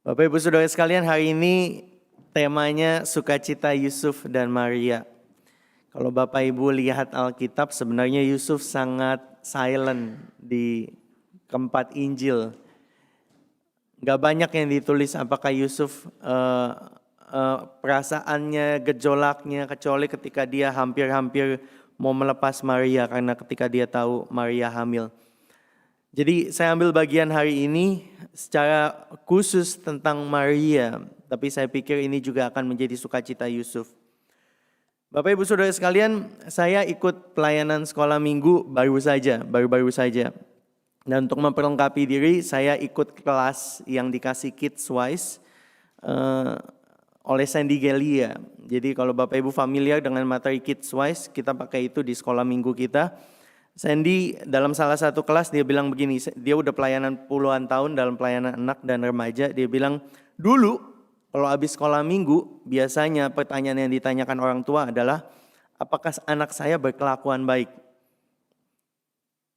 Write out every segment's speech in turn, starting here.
Bapak Ibu Saudara sekalian, hari ini temanya sukacita Yusuf dan Maria. Kalau Bapak Ibu lihat Alkitab, sebenarnya Yusuf sangat silent di keempat Injil. Gak banyak yang ditulis apakah Yusuf perasaannya, gejolaknya, kecuali ketika dia hampir-hampir mau melepas Maria karena ketika dia tahu Maria hamil. Jadi saya ambil bagian hari ini secara khusus tentang Maria, tapi saya pikir ini juga akan menjadi sukacita Yusuf. Bapak Ibu Saudara sekalian, saya ikut pelayanan sekolah minggu baru-baru saja. Dan untuk memperlengkapi diri, saya ikut kelas yang dikasih Kids Wise oleh Sandy Gelia. Jadi kalau Bapak Ibu familiar dengan materi Kids Wise, kita pakai itu di sekolah minggu kita. Sandy dalam salah satu kelas dia bilang begini, dia udah pelayanan puluhan tahun dalam pelayanan anak dan remaja. Dia bilang, dulu kalau habis sekolah minggu biasanya pertanyaan yang ditanyakan orang tua adalah, apakah anak saya berkelakuan baik?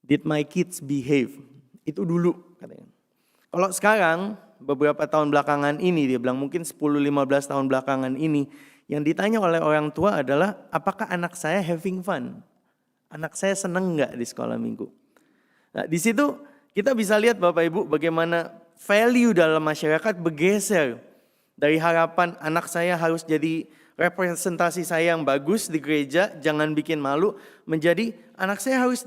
Did my kids behave? Itu dulu katanya. Kalau sekarang beberapa tahun belakangan ini, dia bilang mungkin 10-15 tahun belakangan ini, yang ditanya oleh orang tua adalah, apakah anak saya having fun? Anak saya senang nggak di sekolah minggu? Nah, di situ kita bisa lihat Bapak Ibu bagaimana value dalam masyarakat bergeser dari harapan anak saya harus jadi representasi saya yang bagus di gereja, jangan bikin malu, menjadi anak saya harus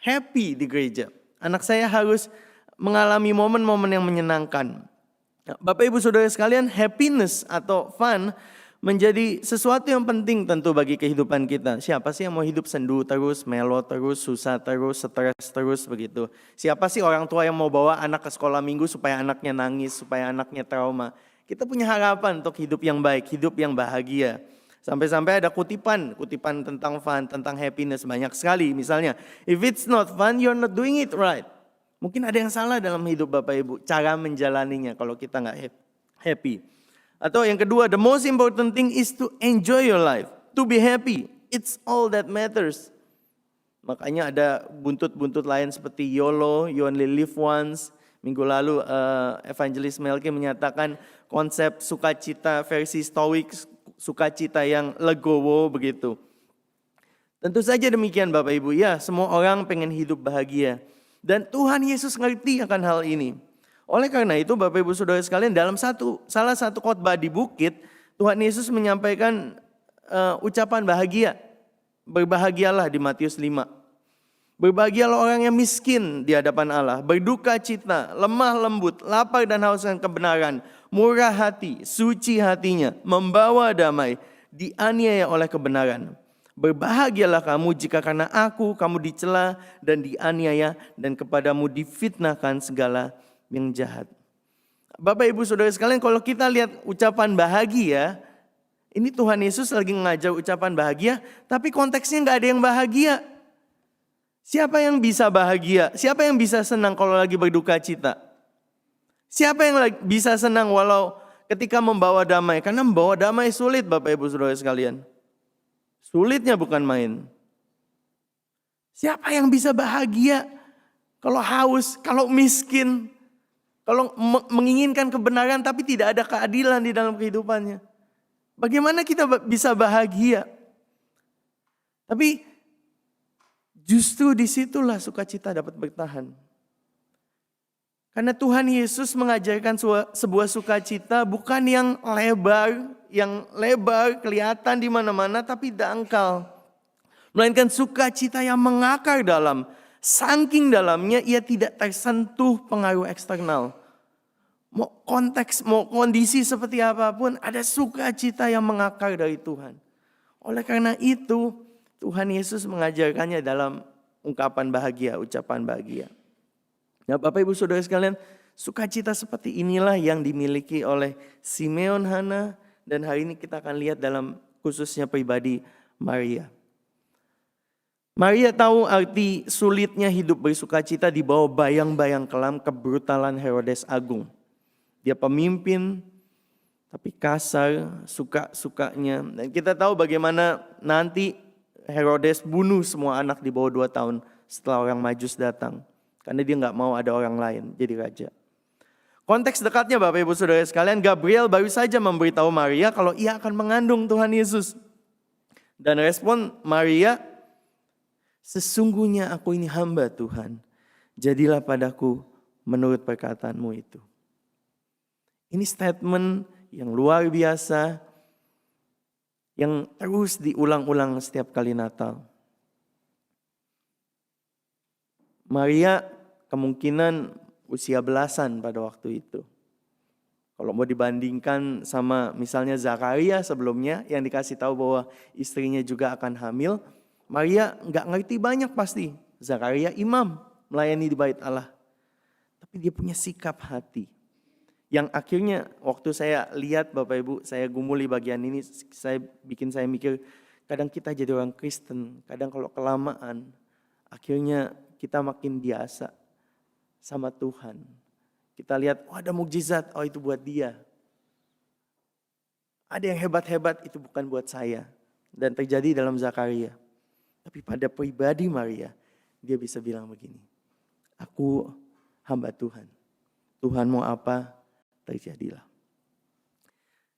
happy di gereja. Anak saya harus mengalami momen-momen yang menyenangkan. Nah, Bapak Ibu Saudara sekalian, happiness atau fun menjadi sesuatu yang penting tentu bagi kehidupan kita. Siapa sih yang mau hidup sendu terus, melo terus, susah terus, stres terus begitu. Siapa sih orang tua yang mau bawa anak ke sekolah minggu supaya anaknya nangis, supaya anaknya trauma. Kita punya harapan untuk hidup yang baik, hidup yang bahagia. Sampai-sampai ada kutipan tentang fun, tentang happiness banyak sekali. Misalnya, if it's not fun, you're not doing it right. Mungkin ada yang salah dalam hidup Bapak Ibu, cara menjalaninya kalau kita nggak happy. Atau yang kedua, the most important thing is to enjoy your life, to be happy. It's all that matters. Makanya ada buntut-buntut lain seperti YOLO, you only live once. Minggu lalu Evangelist Melki menyatakan konsep sukacita versi stoik, sukacita yang legowo begitu. Tentu saja demikian Bapak Ibu, ya semua orang pengen hidup bahagia. Dan Tuhan Yesus ngerti akan hal ini. Oleh karena itu Bapak Ibu Saudara sekalian, dalam salah satu khotbah di bukit, Tuhan Yesus menyampaikan ucapan bahagia. Berbahagialah di Matius 5. Berbahagialah orang yang miskin di hadapan Allah, berduka cita, lemah lembut, lapar dan haus akan kebenaran, murah hati, suci hatinya, membawa damai, dianiaya oleh kebenaran. Berbahagialah kamu jika karena aku kamu dicela dan dianiaya dan kepadamu difitnahkan segala yang jahat. Bapak Ibu Saudara sekalian, kalau kita lihat ucapan bahagia, ini Tuhan Yesus lagi mengajar ucapan bahagia, tapi konteksnya nggak ada yang bahagia. Siapa yang bisa bahagia? Siapa yang bisa senang kalau lagi berduka cita? Siapa yang bisa senang walau ketika membawa damai? Karena membawa damai sulit Bapak Ibu Saudara sekalian. Sulitnya bukan main. Siapa yang bisa bahagia kalau haus, kalau miskin? Kalau menginginkan kebenaran tapi tidak ada keadilan di dalam kehidupannya. Bagaimana kita bisa bahagia? Tapi justru disitulah sukacita dapat bertahan. Karena Tuhan Yesus mengajarkan sebuah sukacita bukan yang lebar kelihatan di mana-mana tapi dangkal. Melainkan sukacita yang mengakar dalam. Saking dalamnya ia tidak tersentuh pengaruh eksternal. Mau konteks, mau kondisi seperti apapun, ada sukacita yang mengakar dari Tuhan. Oleh karena itu, Tuhan Yesus mengajarkannya dalam ungkapan bahagia, ucapan bahagia. Nah, Bapak Ibu Saudara sekalian, sukacita seperti inilah yang dimiliki oleh Simeon, Hana, dan hari ini kita akan lihat dalam khususnya pribadi Maria. Maria tahu arti sulitnya hidup bersukacita di bawah bayang-bayang kelam kebrutalan Herodes Agung. Dia pemimpin, tapi kasar, suka-sukanya. Dan kita tahu bagaimana nanti Herodes bunuh semua anak di bawah 2 tahun setelah orang Majus datang. Karena dia gak mau ada orang lain jadi raja. Konteks dekatnya Bapak Ibu Saudara sekalian, Gabriel baru saja memberitahu Maria kalau ia akan mengandung Tuhan Yesus. Dan respon Maria, sesungguhnya aku ini hamba Tuhan, jadilah padaku menurut perkataanmu itu. Ini statement yang luar biasa, yang terus diulang-ulang setiap kali Natal. Maria kemungkinan usia belasan pada waktu itu. Kalau mau dibandingkan sama misalnya Zakaria sebelumnya yang dikasih tahu bahwa istrinya juga akan hamil, Maria nggak ngerti banyak pasti. Zakaria imam melayani di bait Allah. Tapi dia punya sikap hati. Yang akhirnya waktu saya lihat Bapak Ibu, saya gumuli bagian ini, saya mikir, kadang kita jadi orang Kristen, kadang kalau kelamaan, akhirnya kita makin biasa sama Tuhan. Kita lihat, oh ada mukjizat, oh itu buat dia. Ada yang hebat-hebat, itu bukan buat saya. Dan terjadi dalam Zakaria. Tapi pada pribadi Maria, dia bisa bilang begini, aku hamba Tuhan. Tuhan mau apa? Terjadilah.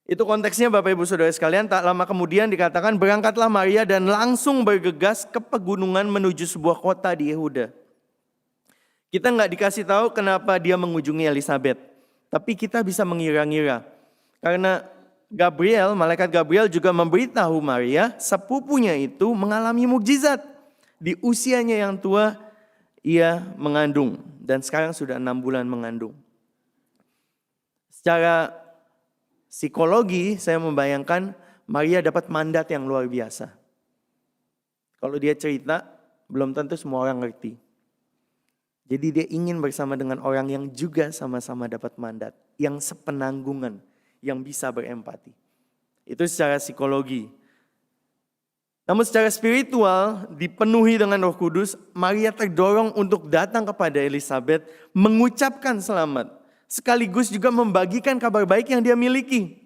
Itu konteksnya Bapak Ibu Saudara sekalian. Tak lama kemudian dikatakan berangkatlah Maria dan langsung bergegas ke pegunungan menuju sebuah kota di Yehuda. Kita nggak dikasih tahu kenapa dia mengunjungi Elizabeth. Tapi kita bisa mengira-ngira. Karena malaikat Gabriel juga memberitahu Maria, sepupunya itu mengalami mukjizat. Di usianya yang tua, ia mengandung. Dan sekarang sudah 6 bulan mengandung. Secara psikologi saya membayangkan Maria dapat mandat yang luar biasa. Kalau dia cerita belum tentu semua orang ngerti. Jadi dia ingin bersama dengan orang yang juga sama-sama dapat mandat. Yang sepenanggungan, yang bisa berempati. Itu secara psikologi. Namun secara spiritual dipenuhi dengan Roh Kudus, Maria terdorong untuk datang kepada Elizabeth mengucapkan selamat. Sekaligus juga membagikan kabar baik yang dia miliki.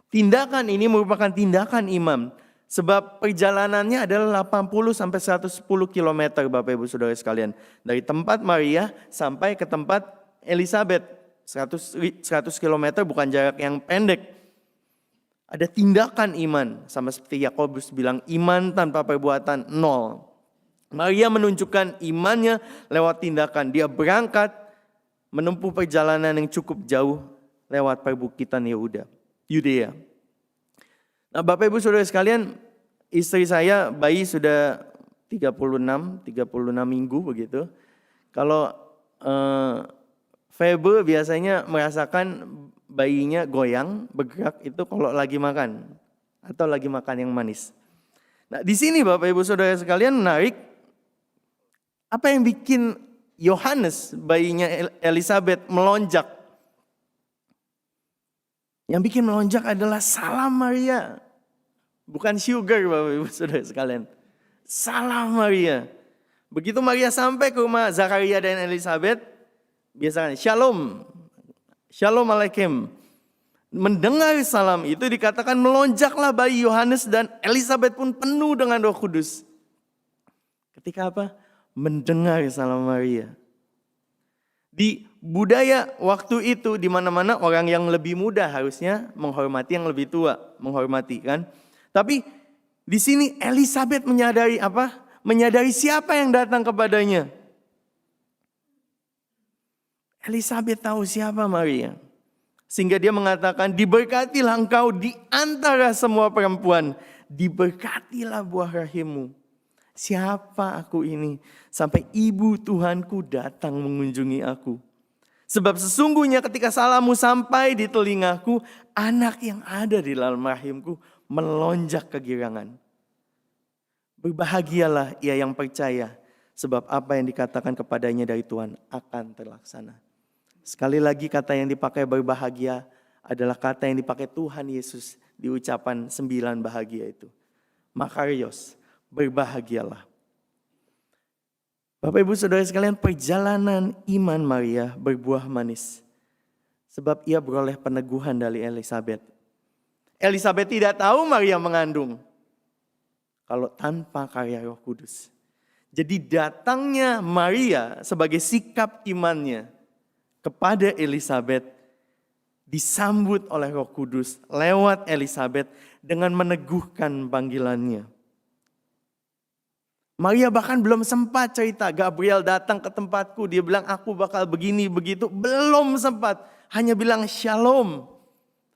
Tindakan ini merupakan tindakan imam. Sebab perjalanannya adalah 80 sampai 110 km Bapak Ibu Saudara sekalian. Dari tempat Maria sampai ke tempat Elizabeth. 100 km bukan jarak yang pendek. Ada tindakan iman. Sama seperti Yakobus bilang, iman tanpa perbuatan nol. Maria menunjukkan imannya lewat tindakan. Dia berangkat menempuh perjalanan yang cukup jauh lewat perbukitan Yudea. Nah Bapak Ibu Saudara sekalian, istri saya bayi sudah 36 minggu begitu. Kalau Febe biasanya merasakan bayinya goyang, bergerak itu kalau lagi makan atau lagi makan yang manis. Nah di sini Bapak Ibu Saudara sekalian menarik, apa yang bikin Yohanes, bayinya Elizabeth melonjak. Yang bikin melonjak adalah salam Maria. Bukan sugar Bapak Ibu Saudara sekalian. Salam Maria. Begitu Maria sampai ke rumah Zakaria dan Elizabeth, biasanya shalom. Shalom alaikum. Mendengar salam itu dikatakan melonjaklah bayi Yohanes dan Elizabeth pun penuh dengan Roh Kudus. Ketika apa? Mendengar salam Maria. Di budaya waktu itu di mana-mana orang yang lebih muda harusnya menghormati yang lebih tua, menghormati kan. Tapi di sini Elizabeth menyadari apa? Menyadari siapa yang datang kepadanya. Elizabeth tahu siapa Maria. Sehingga dia mengatakan, diberkatilah engkau di antara semua perempuan. Diberkatilah buah rahimmu. Siapa aku ini sampai ibu Tuhanku datang mengunjungi aku. Sebab sesungguhnya ketika salammu sampai di telingaku, anak yang ada di dalam rahimku melonjak kegirangan. Berbahagialah ia yang percaya, sebab apa yang dikatakan kepadanya dari Tuhan akan terlaksana. Sekali lagi kata yang dipakai berbahagia adalah kata yang dipakai Tuhan Yesus di ucapan 9 bahagia itu. Makarios. Berbahagialah. Bapak Ibu Saudara sekalian, perjalanan iman Maria berbuah manis. Sebab ia beroleh peneguhan dari Elizabeth. Elizabeth tidak tahu Maria mengandung. Kalau tanpa karya Roh Kudus. Jadi datangnya Maria sebagai sikap imannya kepada Elizabeth disambut oleh Roh Kudus lewat Elisabet dengan meneguhkan panggilannya. Maria bahkan belum sempat cerita, Gabriel datang ke tempatku, dia bilang aku bakal begini begitu, belum sempat, hanya bilang shalom,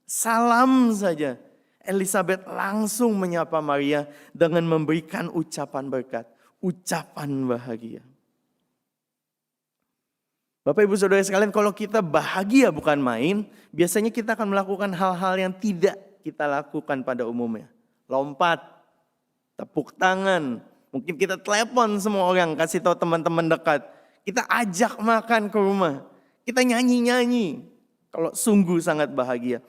salam saja. Elisabet langsung menyapa Maria dengan memberikan ucapan berkat, ucapan bahagia. Bapak Ibu Saudara sekalian, kalau kita bahagia bukan main, biasanya kita akan melakukan hal-hal yang tidak kita lakukan pada umumnya. Lompat, tepuk tangan, mungkin kita telepon semua orang, kasih tahu teman-teman dekat. Kita ajak makan ke rumah, kita nyanyi-nyanyi kalau sungguh sangat bahagia.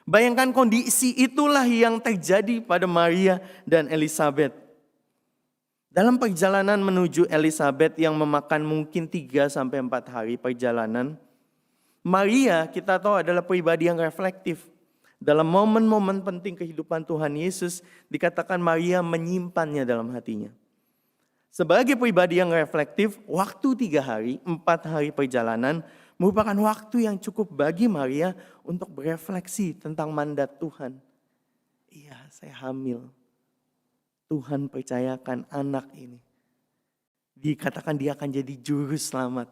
Bayangkan kondisi itulah yang terjadi pada Maria dan Elisabet. Dalam perjalanan menuju Elisabet yang memakan mungkin 3-4 hari perjalanan, Maria kita tahu adalah pribadi yang reflektif. Dalam momen-momen penting kehidupan Tuhan Yesus, dikatakan Maria menyimpannya dalam hatinya. Sebagai pribadi yang reflektif, waktu 3 hari, 4 hari perjalanan merupakan waktu yang cukup bagi Maria untuk berefleksi tentang mandat Tuhan. Iya, saya hamil. Tuhan percayakan anak ini. Dikatakan dia akan jadi juru selamat.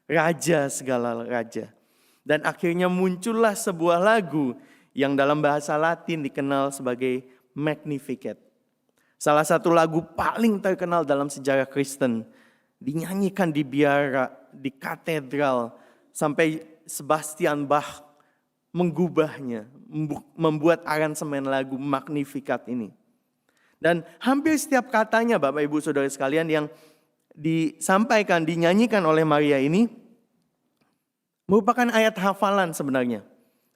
Raja segala raja. Dan akhirnya muncullah sebuah lagu yang dalam bahasa Latin dikenal sebagai Magnificat. Salah satu lagu paling terkenal dalam sejarah Kristen. Dinyanyikan di biara, di katedral. Sampai Sebastian Bach menggubahnya. Membuat aransemen lagu Magnificat ini. Dan hampir setiap katanya Bapak Ibu Saudara sekalian yang disampaikan, dinyanyikan oleh Maria ini merupakan ayat hafalan sebenarnya.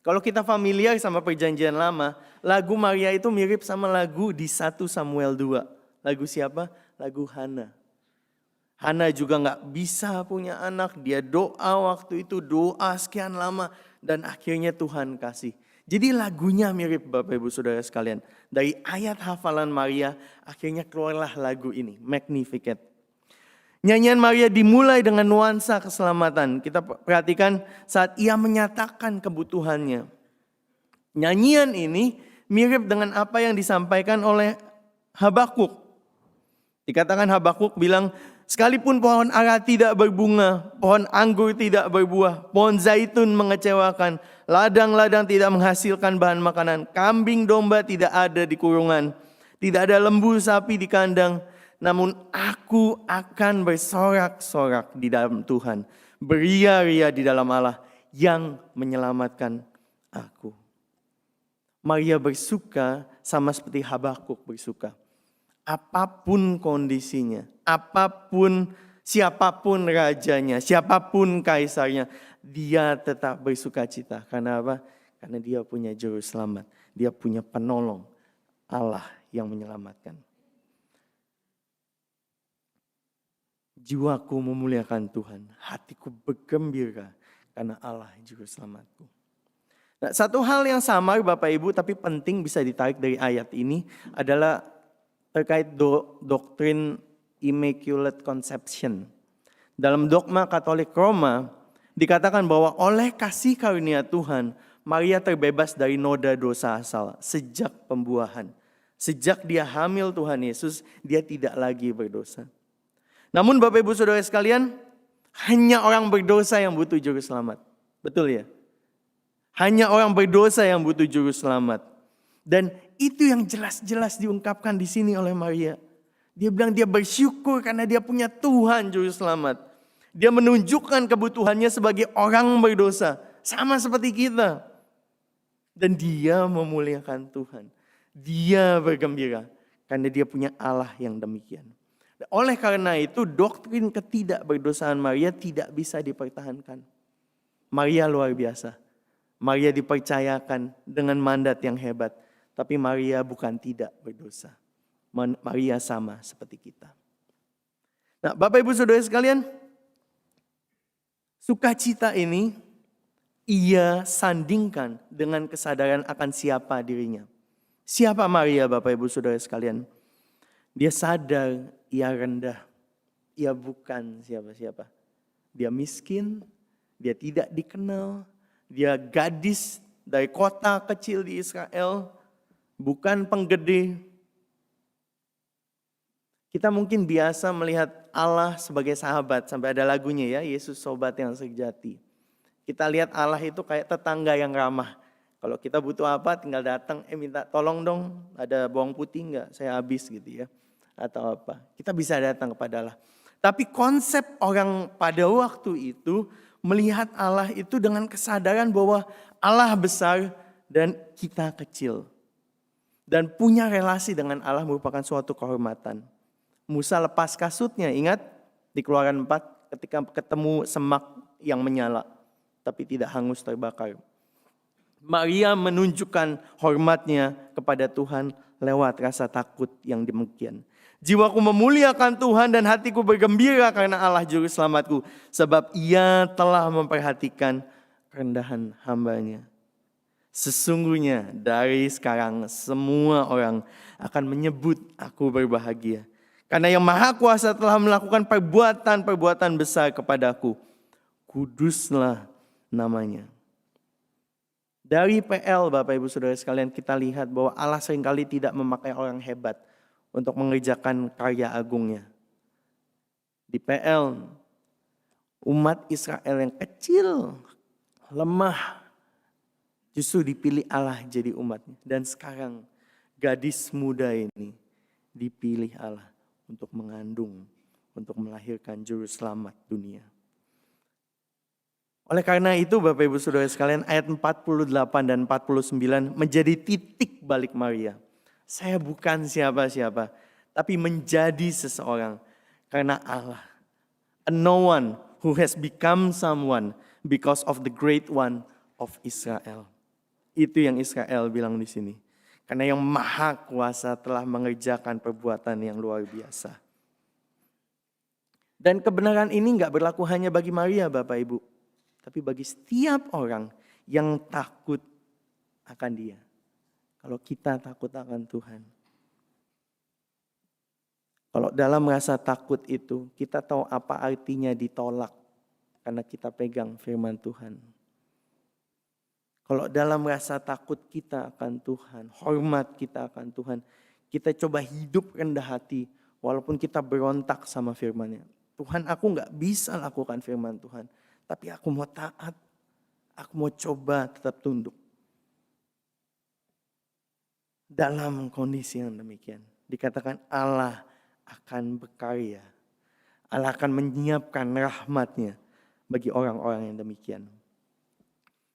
Kalau kita familiar sama perjanjian lama, lagu Maria itu mirip sama lagu di 1 Samuel 2. Lagu siapa? Lagu Hana. Hana juga gak bisa punya anak, dia doa waktu itu, doa sekian lama dan akhirnya Tuhan kasih. Jadi lagunya mirip Bapak Ibu Saudara sekalian. Dari ayat hafalan Maria akhirnya keluarlah lagu ini, Magnificat. Nyanyian Maria dimulai dengan nuansa keselamatan. Kita perhatikan saat ia menyatakan kebutuhannya. Nyanyian ini mirip dengan apa yang disampaikan oleh Habakuk. Dikatakan Habakuk bilang, sekalipun pohon ara tidak berbunga, pohon anggur tidak berbuah, pohon zaitun mengecewakan, ladang-ladang tidak menghasilkan bahan makanan, kambing domba tidak ada di kurungan, tidak ada lembu sapi di kandang, namun aku akan bersorak-sorak di dalam Tuhan, beria-ria di dalam Allah yang menyelamatkan aku. Maria bersuka sama seperti Habakuk bersuka. Apapun kondisinya, apapun siapapun rajanya, siapapun kaisarnya, dia tetap bersuka cita. Karena apa? Karena dia punya juru selamat, dia punya penolong, Allah yang menyelamatkan. Jiwaku memuliakan Tuhan, hatiku bergembira karena Allah juru selamatku. Nah, satu hal yang samar Bapak Ibu tapi penting bisa ditarik dari ayat ini adalah terkait doktrin Immaculate Conception. Dalam dogma Katolik Roma dikatakan bahwa oleh kasih karunia Tuhan, Maria terbebas dari noda dosa asal sejak pembuahan. Sejak dia hamil Tuhan Yesus, dia tidak lagi berdosa. Namun Bapak Ibu Saudara sekalian, hanya orang berdosa yang butuh juru selamat. Betul ya? Hanya orang berdosa yang butuh juru selamat. Dan itu yang jelas-jelas diungkapkan di sini oleh Maria. Dia bilang dia bersyukur karena dia punya Tuhan juru selamat. Dia menunjukkan kebutuhannya sebagai orang berdosa. Sama seperti kita. Dan dia memuliakan Tuhan. Dia bergembira karena dia punya Allah yang demikian. Oleh karena itu doktrin ketidakberdosaan Maria tidak bisa dipertahankan. Maria luar biasa. Maria dipercayakan dengan mandat yang hebat. Tapi Maria bukan tidak berdosa. Maria sama seperti kita. Nah, Bapak Ibu Saudara sekalian, sukacita ini ia sandingkan dengan kesadaran akan siapa dirinya. Siapa Maria Bapak Ibu Saudara sekalian? Dia sadar ia rendah. Ia bukan siapa-siapa. Dia miskin, dia tidak dikenal, dia gadis dari kota kecil di Israel, bukan penggede. Kita mungkin biasa melihat Allah sebagai sahabat, sampai ada lagunya ya, Yesus sobat yang sejati. Kita lihat Allah itu kayak tetangga yang ramah. Kalau kita butuh apa tinggal datang, minta tolong dong, ada bawang putih enggak? Saya habis gitu ya. Atau apa. Kita bisa datang kepada Allah. Tapi konsep orang pada waktu itu melihat Allah itu dengan kesadaran bahwa Allah besar dan kita kecil. Dan punya relasi dengan Allah merupakan suatu kehormatan. Musa lepas kasutnya, ingat di Keluaran 4 ketika ketemu semak yang menyala tapi tidak hangus terbakar. Maria menunjukkan hormatnya kepada Tuhan lewat rasa takut yang demikian. Jiwaku memuliakan Tuhan dan hatiku bergembira karena Allah juru selamatku. Sebab ia telah memperhatikan kerendahan hambanya. Sesungguhnya dari sekarang semua orang akan menyebut aku berbahagia. Karena yang Maha Kuasa telah melakukan perbuatan-perbuatan besar kepadaku. Kuduslah namanya. Dari PL Bapak Ibu Saudara sekalian kita lihat bahwa Allah seringkali tidak memakai orang hebat untuk mengerjakan karya agungnya. Di PL, umat Israel yang kecil, lemah, justru dipilih Allah jadi umatnya. Dan sekarang gadis muda ini dipilih Allah untuk mengandung, untuk melahirkan juru selamat dunia. Oleh karena itu Bapak Ibu Saudara sekalian ayat 48 dan 49 menjadi titik balik Maria. Saya bukan siapa-siapa, tapi menjadi seseorang karena Allah. A no one who has become someone because of the great one of Israel. Itu yang Israel bilang di sini. Karena yang Maha Kuasa telah mengerjakan perbuatan yang luar biasa. Dan kebenaran ini enggak berlaku hanya bagi Maria Bapak Ibu. Tapi bagi setiap orang yang takut akan Dia. Kalau kita takut akan Tuhan. Kalau dalam rasa takut itu, kita tahu apa artinya ditolak. Karena kita pegang firman Tuhan. Kalau dalam rasa takut kita akan Tuhan, hormat kita akan Tuhan, kita coba hidup rendah hati. Walaupun kita berontak sama firman-Nya. Tuhan, aku gak bisa lakukan firman Tuhan. Tapi aku mau taat, aku mau coba tetap tunduk. Dalam kondisi yang demikian, dikatakan Allah akan berkarya. Allah akan menyiapkan rahmat-Nya bagi orang-orang yang demikian.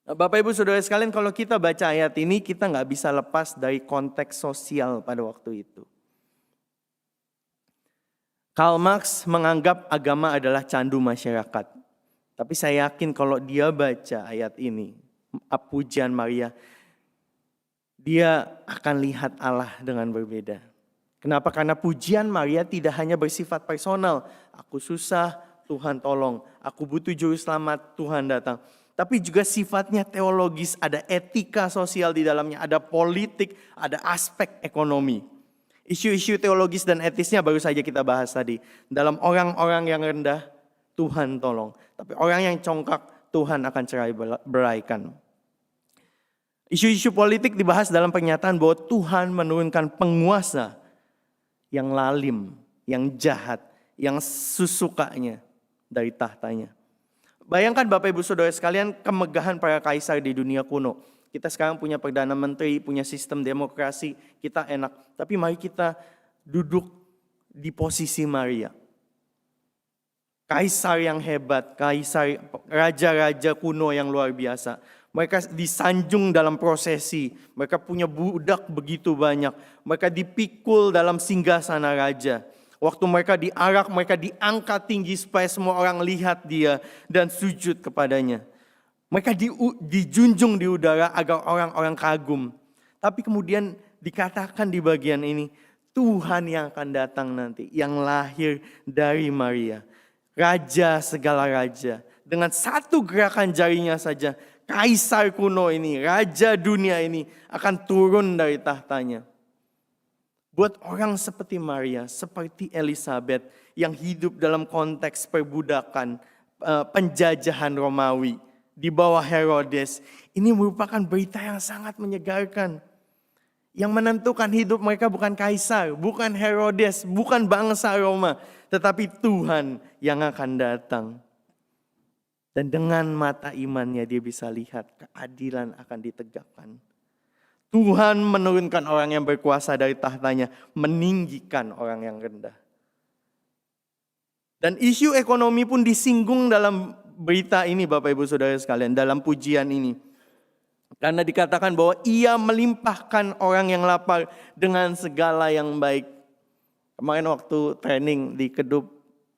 Bapak Ibu Saudara sekalian, kalau kita baca ayat ini, kita gak bisa lepas dari konteks sosial pada waktu itu. Karl Marx menganggap agama adalah candu masyarakat. Tapi saya yakin kalau dia baca ayat ini, pujian Maria, dia akan lihat Allah dengan berbeda. Kenapa? Karena pujian Maria tidak hanya bersifat personal. Aku susah, Tuhan tolong. Aku butuh juru selamat, Tuhan datang. Tapi juga sifatnya teologis, ada etika sosial di dalamnya, ada politik, ada aspek ekonomi. Isu-isu teologis dan etisnya baru saja kita bahas tadi. Dalam orang-orang yang rendah, Tuhan tolong. Tapi orang yang congkak, Tuhan akan cerai beraikan. Isu-isu politik dibahas dalam pernyataan bahwa Tuhan menurunkan penguasa yang lalim, yang jahat, yang sesukanya dari tahtanya. Bayangkan Bapak Ibu Saudara sekalian kemegahan para kaisar di dunia kuno. Kita sekarang punya Perdana Menteri, punya sistem demokrasi, kita enak. Tapi mari kita duduk di posisi Maria. Kaisar yang hebat, kaisar raja-raja kuno yang luar biasa. Mereka disanjung dalam prosesi, mereka punya budak begitu banyak. Mereka dipikul dalam singgasana raja. Waktu mereka diarak, mereka diangkat tinggi supaya semua orang lihat dia dan sujud kepadanya. Mereka dijunjung di udara agar orang-orang kagum. Tapi kemudian dikatakan di bagian ini, Tuhan yang akan datang nanti, yang lahir dari Maria. Raja segala raja. Dengan satu gerakan jarinya saja, kaisar kuno ini, raja dunia ini akan turun dari tahtanya. Buat orang seperti Maria, seperti Elizabeth yang hidup dalam konteks perbudakan, penjajahan Romawi. di bawah Herodes. Ini merupakan berita yang sangat menyegarkan. Yang menentukan hidup mereka bukan kaisar, bukan Herodes, bukan bangsa Roma, tetapi Tuhan yang akan datang. Dan dengan mata imannya dia bisa lihat keadilan akan ditegakkan. Tuhan menurunkan orang yang berkuasa dari tahtanya, meninggikan orang yang rendah. Dan isu ekonomi pun disinggung dalam berita ini Bapak Ibu Saudara sekalian, dalam pujian ini. Karena dikatakan bahwa ia melimpahkan orang yang lapar dengan segala yang baik. Kemarin waktu training di Kedup,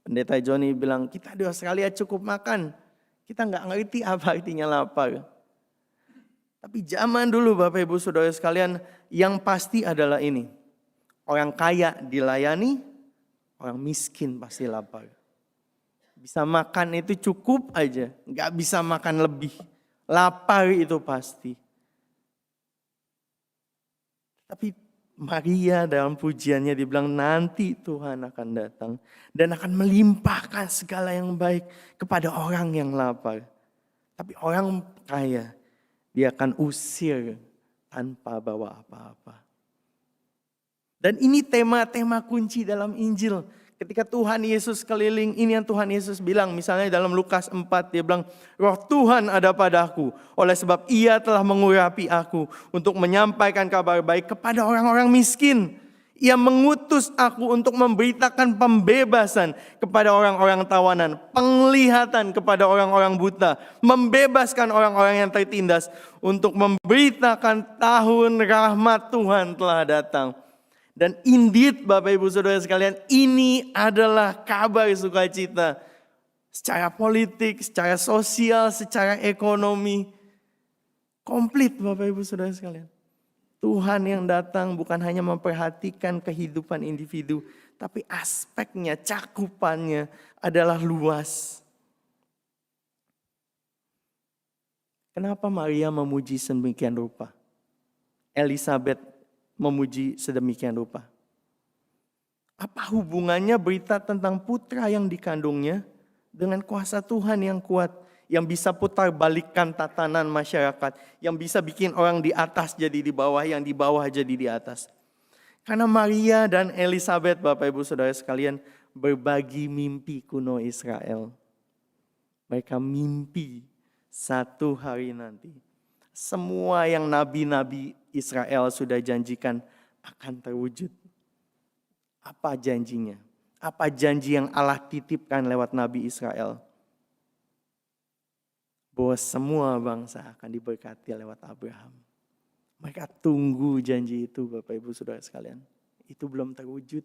Pendeta Joni bilang, kita di Australia cukup makan. Kita nggak ngerti apa artinya lapar. Tapi zaman dulu Bapak Ibu Saudara sekalian, yang pasti adalah ini. Orang kaya dilayani, orang miskin pasti lapar. Bisa makan itu cukup aja, nggak bisa makan lebih. Lapar itu pasti. Tapi Maria dalam pujiannya dibilang nanti Tuhan akan datang. Dan akan melimpahkan segala yang baik kepada orang yang lapar. Tapi orang kaya dia akan usir tanpa bawa apa-apa. Dan ini tema-tema kunci dalam Injil. Ketika Tuhan Yesus keliling, ini yang Tuhan Yesus bilang. Misalnya dalam Lukas 4 dia bilang, Roh Tuhan ada padaku. Oleh sebab ia telah mengurapi aku untuk menyampaikan kabar baik kepada orang-orang miskin. Ia mengutus aku untuk memberitakan pembebasan kepada orang-orang tawanan. Penglihatan kepada orang-orang buta. Membebaskan orang-orang yang tertindas. Untuk memberitakan tahun rahmat Tuhan telah datang. Dan indeed Bapak Ibu Saudara sekalian, ini adalah kabar sukacita. Secara politik, secara sosial, secara ekonomi. Komplit Bapak Ibu Saudara sekalian. Tuhan yang datang bukan hanya memperhatikan kehidupan individu. Tapi aspeknya, cakupannya adalah luas. Kenapa Maria memuji sedemikian rupa? Elizabeth memuji sedemikian rupa. Apa hubungannya berita tentang putra yang dikandungnya dengan kuasa Tuhan yang kuat, yang bisa putar balikkan tatanan masyarakat, yang bisa bikin orang di atas jadi di bawah, yang di bawah jadi di atas. Karena Maria dan Elizabeth, Bapak Ibu Saudara sekalian, berbagi mimpi kuno Israel. Mereka mimpi satu hari nanti semua yang nabi-nabi Israel sudah janjikan akan terwujud. Apa janjinya? Apa janji yang Allah titipkan lewat Nabi Israel? Bahwa semua bangsa akan diberkati lewat Abraham. Mereka tunggu janji itu Bapak Ibu Saudara sekalian. Itu belum terwujud.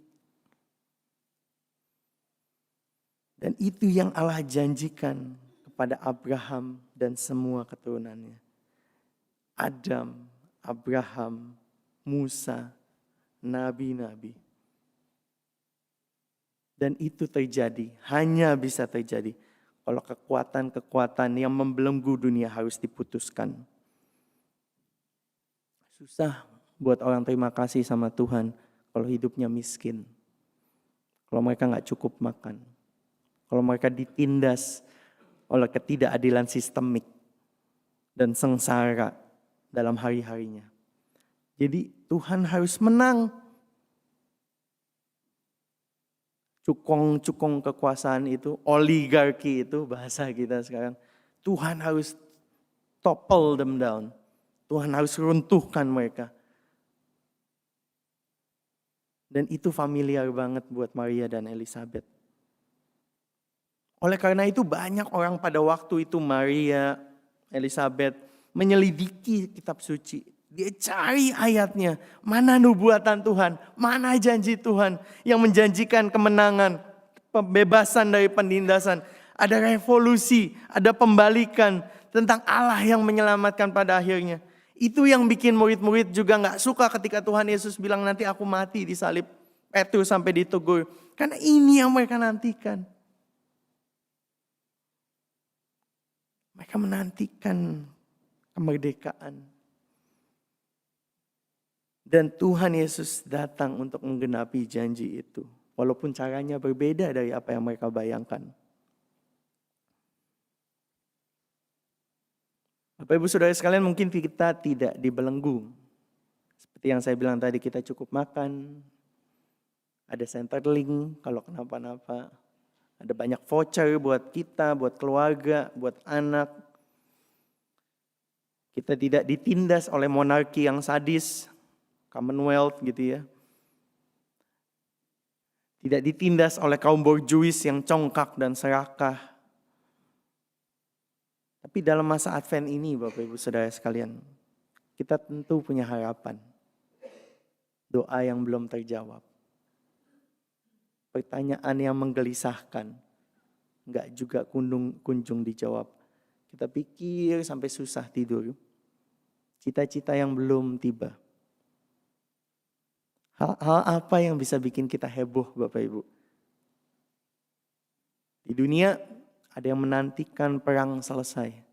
Dan itu yang Allah janjikan kepada Abraham dan semua keturunannya. Adam, Abraham, Musa, nabi-nabi. Dan itu terjadi, hanya bisa terjadi kalau kekuatan-kekuatan yang membelenggu dunia harus diputuskan. Susah buat orang terima kasih sama Tuhan kalau hidupnya miskin. Kalau mereka gak cukup makan. Kalau mereka ditindas oleh ketidakadilan sistemik dan sengsara dalam hari-harinya. Jadi Tuhan harus menang. Cukong-cukong kekuasaan itu, oligarki itu bahasa kita sekarang. Tuhan harus topple them down. Tuhan harus runtuhkan mereka. Dan itu familiar banget buat Maria dan Elizabeth. Oleh karena itu banyak orang pada waktu itu Maria, Elizabeth menyelidiki kitab suci. Dia cari ayatnya, mana nubuatan Tuhan, mana janji Tuhan yang menjanjikan kemenangan, pembebasan dari penindasan. Ada revolusi, ada pembalikan tentang Allah yang menyelamatkan pada akhirnya. Itu yang bikin murid-murid juga gak suka ketika Tuhan Yesus bilang nanti aku mati di salib. Petrus sampai ditegur. Karena ini yang mereka nantikan. Mereka menantikan kemerdekaan. Dan Tuhan Yesus datang untuk menggenapi janji itu. Walaupun caranya berbeda dari apa yang mereka bayangkan. Bapak Ibu Saudara sekalian, mungkin kita tidak dibelenggu. Seperti yang saya bilang tadi, kita cukup makan, ada Centerlink kalau kenapa-napa, ada banyak voucher buat kita, buat keluarga, buat anak. Kita tidak ditindas oleh monarki yang sadis, Commonwealth gitu ya. Tidak ditindas oleh kaum borjuis yang congkak dan serakah. Tapi dalam masa Advent ini Bapak Ibu Saudara sekalian, kita tentu punya harapan. Doa yang belum terjawab. Pertanyaan yang menggelisahkan, enggak juga kunjung dijawab. Kita pikir sampai susah tidur. Cita-cita yang belum tiba. Hal apa yang bisa bikin kita heboh Bapak Ibu? Di dunia ada yang menantikan perang selesai.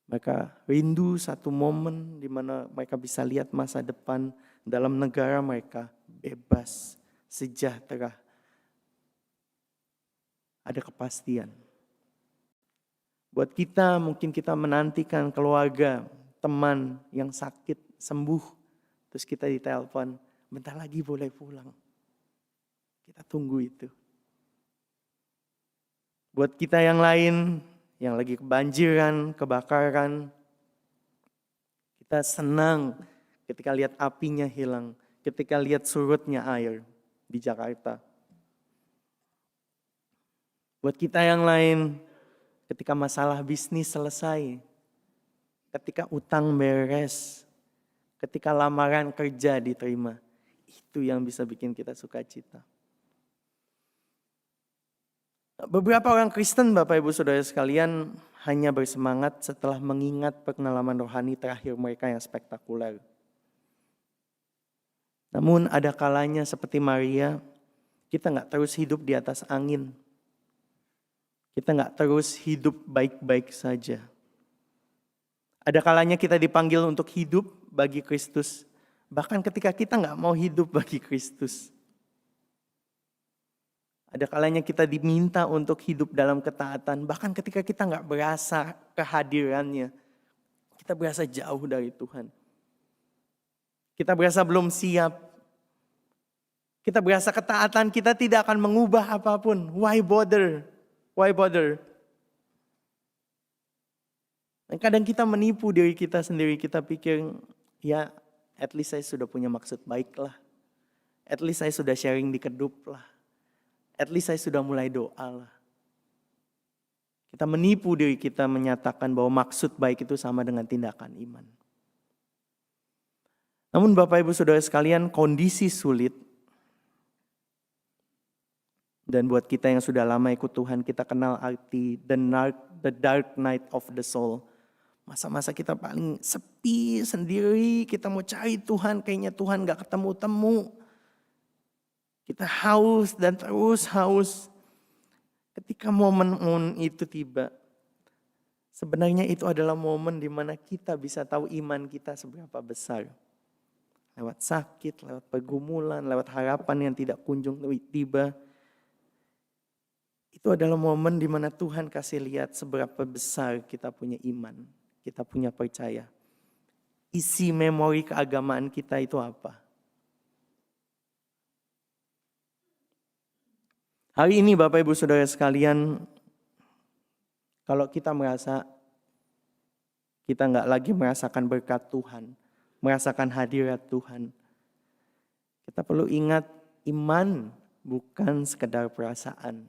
Mereka rindu satu momen di mana mereka bisa lihat masa depan dalam negara mereka bebas, sejahtera. Ada kepastian. Buat kita mungkin kita menantikan keluarga, teman yang sakit sembuh. Terus kita ditelepon, bentar lagi boleh pulang. Kita tunggu itu. Buat kita yang lain, yang lagi kebanjiran, kebakaran. Kita senang ketika lihat apinya hilang. Ketika lihat surutnya air di Jakarta. Buat kita yang lain, ketika masalah bisnis selesai, ketika utang beres, ketika lamaran kerja diterima, itu yang bisa bikin kita sukacita. Beberapa orang Kristen Bapak Ibu Saudara sekalian hanya bersemangat setelah mengingat pengalaman rohani terakhir mereka yang spektakuler. Namun ada kalanya seperti Maria, kita gak terus hidup di atas angin. Kita gak terus hidup baik-baik saja. Ada kalanya kita dipanggil untuk hidup bagi Kristus. Bahkan ketika kita gak mau hidup bagi Kristus. Ada kalanya kita diminta untuk hidup dalam ketaatan. Bahkan ketika kita gak berasa kehadirannya. Kita berasa jauh dari Tuhan. Kita berasa belum siap. Kita berasa ketaatan kita tidak akan mengubah apapun. Why bother? Why bother? Dan kadang kita menipu diri kita sendiri. Kita pikir, ya at least saya sudah punya maksud baik lah. At least saya sudah sharing di Kedup lah. At least saya sudah mulai doa lah. Kita menipu diri kita menyatakan bahwa maksud baik itu sama dengan tindakan iman. Namun Bapak Ibu Saudara sekalian, kondisi sulit. Dan buat kita yang sudah lama ikut Tuhan, kita kenal arti the dark night of the soul. Masa-masa kita paling sepi sendiri, kita mau cari Tuhan, kayaknya Tuhan gak ketemu-temu. Kita haus dan terus haus. Ketika momen itu tiba, sebenarnya itu adalah momen di mana kita bisa tahu iman kita seberapa besar. Lewat sakit, lewat pergumulan, lewat harapan yang tidak kunjung tiba. Itu adalah momen di mana Tuhan kasih lihat seberapa besar kita punya iman, kita punya percaya. Isi memori keagamaan kita itu apa? Hari ini Bapak Ibu Saudara sekalian, kalau kita merasa kita nggak lagi merasakan berkat Tuhan, merasakan hadirat Tuhan, kita perlu ingat iman bukan sekedar perasaan.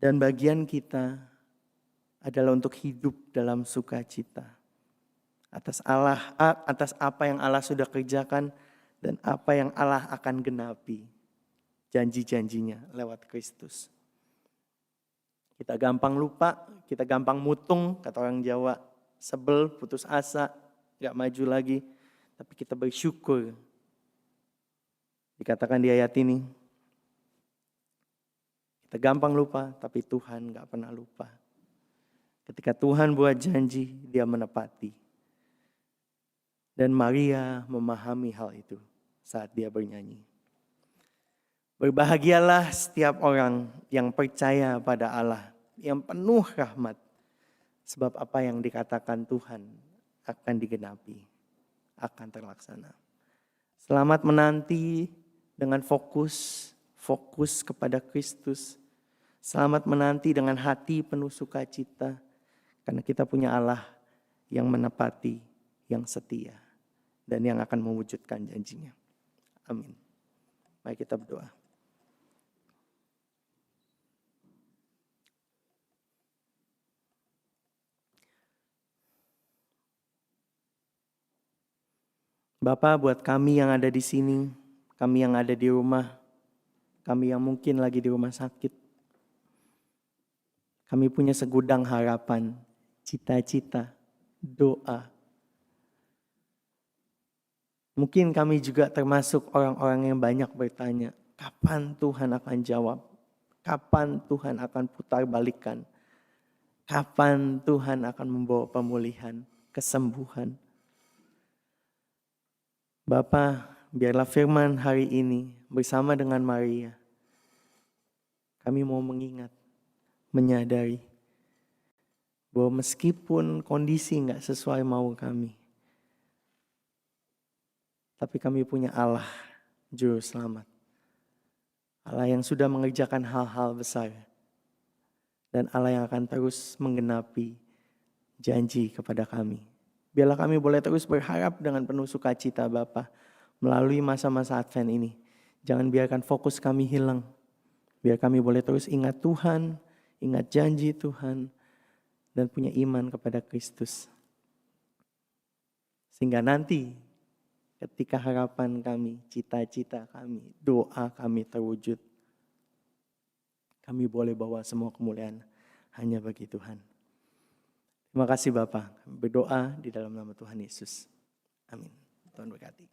Dan bagian kita adalah untuk hidup dalam sukacita. Atas apa yang Allah sudah kerjakan dan apa yang Allah akan genapi. Janji-janjinya lewat Kristus. Kita gampang lupa, kita gampang mutung, kata orang Jawa. Sebel, putus asa, gak maju lagi. Tapi kita bersyukur. Dikatakan di ayat ini. Kita gampang lupa, tapi Tuhan gak pernah lupa. Ketika Tuhan buat janji, Dia menepati. Dan Maria memahami hal itu saat dia bernyanyi. Berbahagialah setiap orang yang percaya pada Allah. yang penuh rahmat. Sebab apa yang dikatakan Tuhan akan digenapi, akan terlaksana. Selamat menanti dengan fokus kepada Kristus. Selamat menanti dengan hati penuh sukacita. Karena kita punya Allah yang menepati, yang setia. Dan yang akan mewujudkan janjinya. Amin. Mari kita berdoa. Bapa, buat kami yang ada di sini, kami yang ada di rumah, kami yang mungkin lagi di rumah sakit, kami punya segudang harapan, cita-cita, doa. Mungkin kami juga termasuk orang-orang yang banyak bertanya, kapan Tuhan akan jawab? Kapan Tuhan akan putar balikan? Kapan Tuhan akan membawa pemulihan, kesembuhan? Bapa, biarlah firman hari ini bersama dengan Maria, kami mau mengingat, menyadari bahwa meskipun kondisi gak sesuai mau kami, tapi kami punya Allah, Juru Selamat. Allah yang sudah mengerjakan hal-hal besar. Dan Allah yang akan terus menggenapi janji kepada kami. Biarlah kami boleh terus berharap dengan penuh sukacita Bapa melalui masa-masa Advent ini. Jangan biarkan fokus kami hilang. Biar kami boleh terus ingat Tuhan, ingat janji Tuhan, dan punya iman kepada Kristus. Sehingga nanti ketika harapan kami, cita-cita kami, doa kami terwujud, kami boleh bawa semua kemuliaan hanya bagi Tuhan. Terima kasih Bapak. Berdoa di dalam nama Tuhan Yesus. Amin. Tuhan berkati.